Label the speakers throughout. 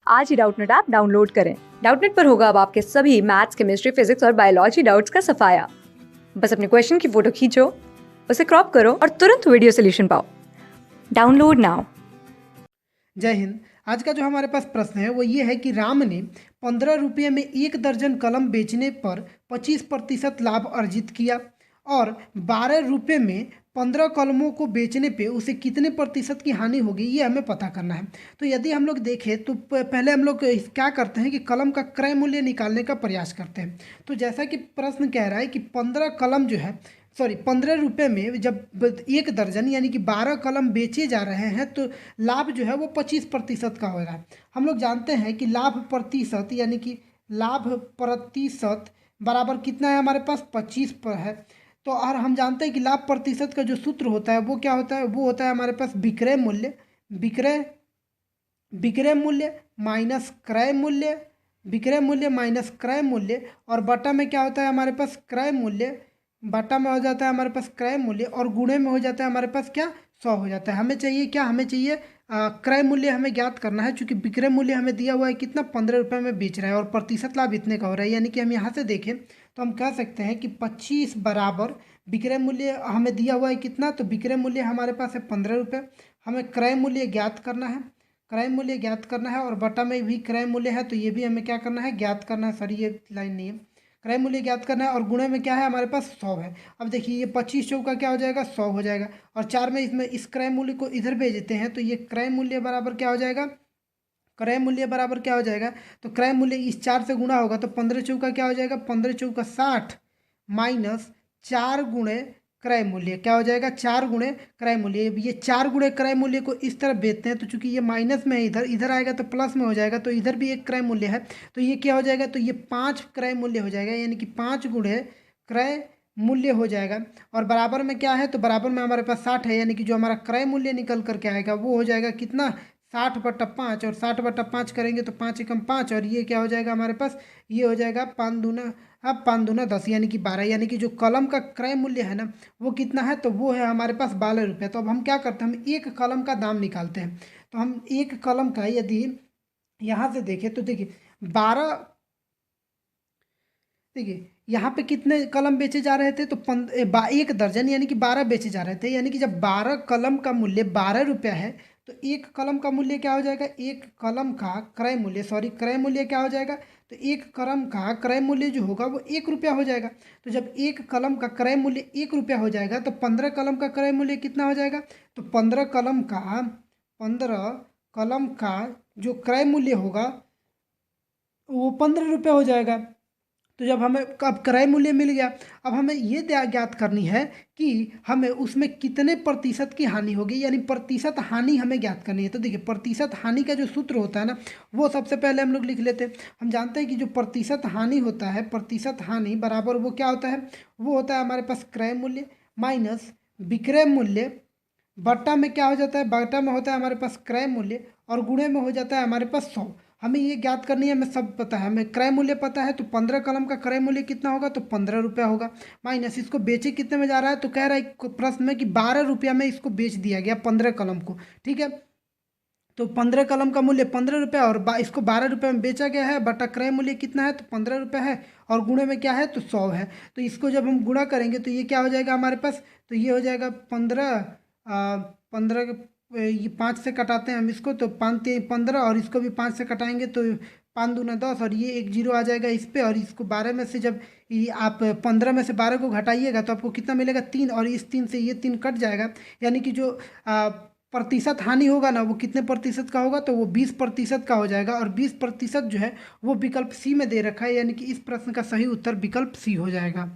Speaker 1: आज ही Doubtnut app download करें। Doubtnut पर होगा अब आपके सभी मैथ्स, केमिस्ट्री, फिजिक्स और बायोलॉजी डाउट्स का सफाया। बस अपने क्वेश्चन की फोटो खींचो, उसे क्रॉप करो और तुरंत वीडियो सोल्यूशन पाओ। Download now.
Speaker 2: जय हिंद। आज का जो हमारे पास प्रश्न है वो ये है कि राम ने 15 रुपये में 1 दर्जन कलम बेचने पर 25% लाभ अर्जित किया और 12 रुपये में 15 कलमों को बेचने पे उसे कितने प्रतिशत की हानि होगी, ये हमें पता करना है। तो यदि हम लोग देखें तो पहले हम लोग क्या करते हैं कि कलम का क्रय मूल्य निकालने का प्रयास करते हैं। तो जैसा कि प्रश्न कह रहा है कि 15 कलम जो है 15 रुपये में जब 1 दर्जन यानी कि 12 कलम बेचे जा रहे हैं तो लाभ जो है वो 25% का हो रहा है। हम लोग जानते हैं कि लाभ प्रतिशत यानी कि लाभ प्रतिशत बराबर कितना है हमारे पास 25 पर है। तो और हम जानते हैं कि लाभ प्रतिशत का जो सूत्र होता है वो क्या होता है, वो होता है हमारे पास विक्रय मूल्य, विक्रय विक्रय मूल्य माइनस क्रय मूल्य, विक्रय मूल्य माइनस क्रय मूल्य और बटा में क्या होता है हमारे पास क्रय मूल्य, बटा में हो जाता है हमारे पास क्रय मूल्य और गुणे में हो जाता है हमारे पास क्या 100 हो जाता है। हमें चाहिए क्या, हमें चाहिए क्रय मूल्य हमें ज्ञात करना है, क्योंकि विक्रय मूल्य हमें दिया हुआ है कितना 15 रुपये में बेच रहा है और प्रतिशत लाभ इतने का हो रहा है। यानी कि हम यहाँ से देखें तो हम कह सकते हैं कि 25 बराबर विक्रय मूल्य हमें दिया हुआ है कितना, तो विक्रय मूल्य हमारे पास है 15 रुपये। हमें क्रय मूल्य ज्ञात करना है, क्रय मूल्य ज्ञात करना है और बटा में भी क्रय मूल्य है तो ये भी हमें क्या करना है ज्ञात करना है। सॉरी ये लाइन नहीं है, क्रय मूल्य ज्ञात करना है और गुणे में क्या है हमारे पास 100 है। अब देखिए ये 25 चौका क्या हो जाएगा 100 हो जाएगा और 4 में इसमें इस क्रय मूल्य को इधर भेज देते हैं तो ये क्रय मूल्य बराबर क्या हो जाएगा, क्रय मूल्य बराबर क्या हो जाएगा, तो क्रय मूल्य इस 4 से गुणा होगा तो 15 चौका क्या हो जाएगा 15 चौका 60 माइनस 4 गुणे क्रय मूल्य क्या हो जाएगा 4 गुणे क्रय मूल्य। ये 4 गुणे क्रय मूल्य को इस तरफ बेचते हैं तो चूंकि ये माइनस में है इधर इधर आएगा तो प्लस में हो जाएगा तो इधर भी एक क्रय मूल्य है तो ये क्या हो जाएगा, तो ये 5 क्रय मूल्य हो जाएगा यानी कि 5 गुणे क्रय मूल्य हो जाएगा। और बराबर में क्या है, तो बराबर में हमारे पास 60 है यानी कि जो हमारा क्रय मूल्य निकल करके आएगा वो हो जाएगा कितना 60/5 और 60/5 करेंगे तो 5 एकम 5 और ये क्या हो जाएगा हमारे पास, ये हो जाएगा 5 दूना, अब 5 दूना 10 यानी कि 12, यानी कि जो कलम का क्रय मूल्य है ना वो कितना है, तो वो है हमारे पास 12 रुपये। तो अब हम क्या करते हैं, हम एक कलम का दाम निकालते हैं। तो हम एक कलम का यदि यहाँ से देखें तो देखिए 12, देखिए यहाँ पे कितने कलम बेचे जा रहे थे, तो 1 दर्जन यानी कि 12 बेचे जा रहे थे। यानी कि जब 12 कलम का मूल्य 12 रुपया है तो एक कलम का मूल्य क्या हो जाएगा, एक कलम का क्रय मूल्य, सॉरी क्रय मूल्य क्या हो जाएगा, तो एक कलम का क्रय मूल्य जो होगा वो 1 रुपया हो जाएगा। तो जब एक कलम का क्रय मूल्य 1 रुपया हो जाएगा तो 15 कलम का क्रय मूल्य कितना हो जाएगा, तो 15 कलम का जो क्रय मूल्य होगा वो 15 रुपये हो जाएगा। तो जब हमें अब क्रय मूल्य मिल गया, अब हमें ये ज्ञात करनी है कि हमें उसमें कितने प्रतिशत की हानि होगी, यानी प्रतिशत हानि हमें ज्ञात करनी है। तो देखिए प्रतिशत हानि का जो सूत्र होता है ना वो सबसे पहले हम लोग लिख लेते हैं। हम जानते हैं कि जो प्रतिशत हानि होता है, प्रतिशत हानि बराबर वो क्या होता है, वो होता है हमारे पास क्रय मूल्य माइनस विक्रय मूल्य, बट्टा में क्या हो जाता है, बट्टा में होता है हमारे पास क्रय मूल्य और गुणे में हो जाता है हमारे पास 100। हमें ये ज्ञात करनी है, हमें सब पता है, हमें क्रय मूल्य पता है तो 15 कलम का क्रय मूल्य कितना होगा, तो 15 रुपया होगा माइनस इसको बेचे कितने में जा रहा है, तो कह रहा है प्रश्न में कि 12 रुपया में इसको बेच दिया गया 15 कलम को। ठीक है, तो 15 कलम का मूल्य 15 रुपया और इसको 12 रुपये में बेचा गया है, बटा क्रय मूल्य कितना है तो 15 रुपये है और गुणे में क्या है तो 100 है। तो इसको जब हम गुणा करेंगे तो ये क्या हो जाएगा हमारे पास, तो ये हो जाएगा 15 ये 5 से कटाते हैं हम इसको तो 5×3 = 15 और इसको भी 5 से कटाएंगे तो 5 दूना 10 और ये एक जीरो आ जाएगा इस पे और इसको 12 में से जब ये आप 15 में से 12 को घटाइएगा तो आपको कितना मिलेगा 3 और इस 3 से ये 3 कट जाएगा। यानी कि जो प्रतिशत हानि होगा ना वो कितने प्रतिशत का होगा, तो वो 20% का हो जाएगा और 20% जो है वो विकल्प सी में दे रखा है, यानी कि इस प्रश्न का सही उत्तर विकल्प सी हो जाएगा।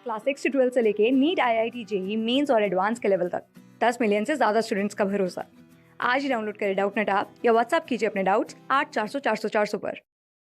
Speaker 1: क्लास 6 से 12 से लेके नीट, IIT, जेईई मेंस और एडवांस के लेवल तक 10 मिलियन से ज्यादा स्टूडेंट्स का भरोसा। आज ही डाउनलोड करें डाउटनेट ऐप या व्हाट्सएप कीजिए अपने डाउट्स 8400 400 400 पर।